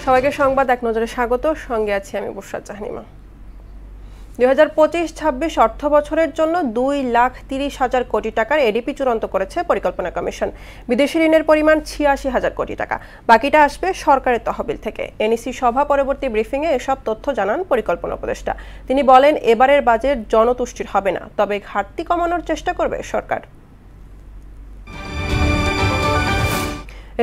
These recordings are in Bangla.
সবাইকে সংবাদ এক নজরে স্বাগত। সঙ্গে আছি আমি বুশরা জাহানিমা। 2025-26 অর্থ বছরের জন্য 2,30,000 কোটি টাকার এডিপি চূড়ান্ত করেছে পরিকল্পনা কমিশন। বিদেশি ঋণের পরিমাণ 86,000 কোটি টাকা, বাকিটা আসবে সরকারের তহবিল থেকে। এনইসি সভা পরবর্তী ব্রিফিংয়ে এসব তথ্য জানান পরিকল্পনা উপদেষ্টা। তিনি বলেন, এবারের বাজেট জনতুষ্টির হবে না, তবে ঘাটতি কমানোর চেষ্টা করবে সরকার।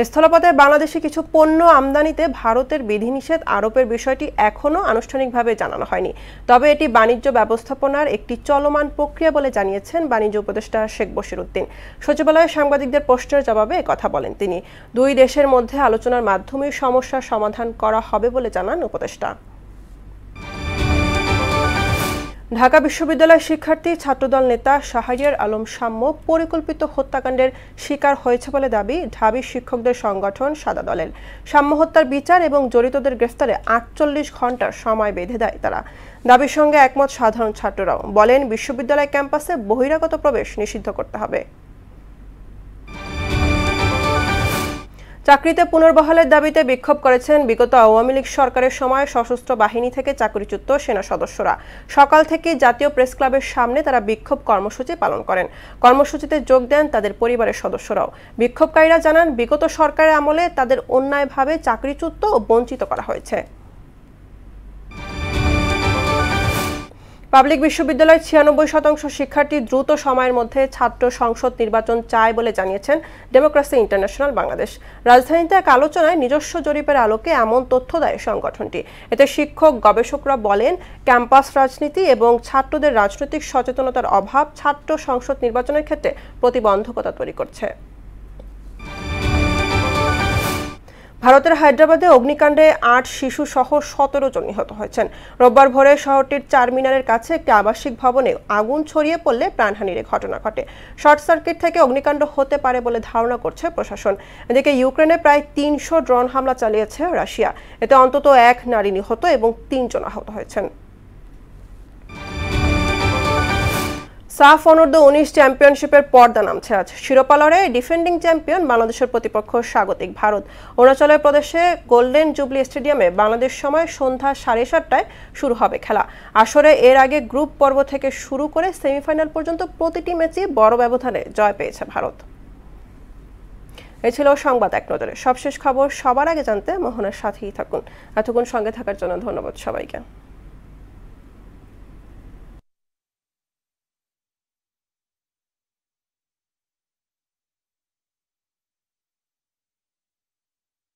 স্থলপথে বাংলাদেশি কিছু পণ্য আমদানিতে ভারতের বিধিনিষেধ আরোপের বিষয়টি এখনও আনুষ্ঠানিকভাবে জানানো হয়নি, তবে এটি বাণিজ্য ব্যবস্থাপনার একটি চলমান প্রক্রিয়া বলে জানিয়েছেন বাণিজ্য উপদেষ্টা শেখ বশির উদ্দিন। সচিবালয়ে সাংবাদিকদের প্রশ্নের জবাবে একথা বলেন তিনি। দুই দেশের মধ্যে আলোচনার মাধ্যমে সমস্যার সমাধান করা হবে বলে জানান উপদেষ্টা। ঢাকা বিশ্ববিদ্যালয়ের শিক্ষার্থী ছাত্রদল নেতা শাহরিয়ার আলম শাম্য পরিকল্পিত হত্যাকাণ্ডের শিকার হয়েছে বলে দাবি ঢাবি শিক্ষকদের সংগঠন সাদা দলের। শাম্য হত্যার বিচার এবং জড়িতদের গ্রেফতারে 48 ঘণ্টার সময় বেঁধে দেয় তারা। দাবির সঙ্গে একমত সাধারণ ছাত্ররাও। বলেন, বিশ্ববিদ্যালয় ক্যাম্পাসে বহিরাগত প্রবেশ নিষিদ্ধ করতে হবে। চাকরিতে পুনর্বহালের দাবিতে বিক্ষোভ করেছেন বিগত আওয়ামী লীগ সরকারের সময় সশস্ত্র বাহিনী থেকে চাকরিচ্যুত সেনা সদস্যরা। সকাল থেকে জাতীয় প্রেস ক্লাবের সামনে তারা বিক্ষোভ কর্মসূচি পালন করেন। কর্মসূচিতে যোগ দেন তাদের পরিবারের সদস্যরাও। বিক্ষোভকারীরা জানান, বিগত সরকারের আমলে তাদের অন্যায়ভাবে চাকরিচ্যুত ও বঞ্চিত করা হয়েছে। পাবলিক বিশ্ববিদ্যালয়ের 96% শিক্ষার্থী দ্রুত সময়ের মধ্যে ছাত্র সংসদ নির্বাচন চায় বলে জানিয়েছেন ডেমোক্রেসি ইন্টারন্যাশনাল বাংলাদেশ। রাজধানীতে এক আলোচনায় নিজস্ব জরিপের আলোকে এমন তথ্য দেয় সংগঠনটি। এতে শিক্ষক গবেষকরা বলেন, ক্যাম্পাস রাজনীতি এবং ছাত্রদের রাজনৈতিক সচেতনতার অভাব ছাত্র সংসদ নির্বাচনের ক্ষেত্রে প্রতিবন্ধকতা তৈরি করছে। ভারতের হায়দ্রাবাদে অগ্নিকাণ্ডে 8 শিশু সহ 17 জন নিহত হয়েছেন। রোববার ভোরে শহরটির চারমিনারের কাছে একটি আবাসিক ভবনে আগুন ছড়িয়ে পড়লে প্রাণহানির ঘটনা ঘটে। শর্ট সার্কিট থেকে অগ্নিকাণ্ড হতে পারে বলে ধারণা করছে প্রশাসন। এদিকে ইউক্রেনে প্রায় 300 ড্রোন হামলা চালিয়েছে রাশিয়া। এতে অন্তত 1 নারী নিহত এবং 3 জন আহত হয়েছেন। সাফ অনূর্ধ্ব-19 চ্যাম্পিয়নশিপের পর্দা নামছে আজ। শিরোপা লড়াইয়ে ডিফেন্ডিং চ্যাম্পিয়ন বাংলাদেশের প্রতিপক্ষ স্বাগতিক ভারত। অরুণাচল প্রদেশে গোল্ডেন জুবলি স্টেডিয়ামে বাংলাদেশ সময় সন্ধ্যা 7:30টায় শুরু হবে খেলা। আসরে এর আগে গ্রুপ পর্ব থেকে শুরু করে সেমিফাইনাল পর্যন্ত প্রতিটি ম্যাচে বড় ব্যবধানে জয় পেয়েছে ভারত। এই ছিল সংবাদ এক নজরে। সবশেষ খবর সবার আগে জানতে মোহনার সাথেই থাকুন। এতক্ষণ সঙ্গে থাকার জন্য ধন্যবাদ সবাইকে।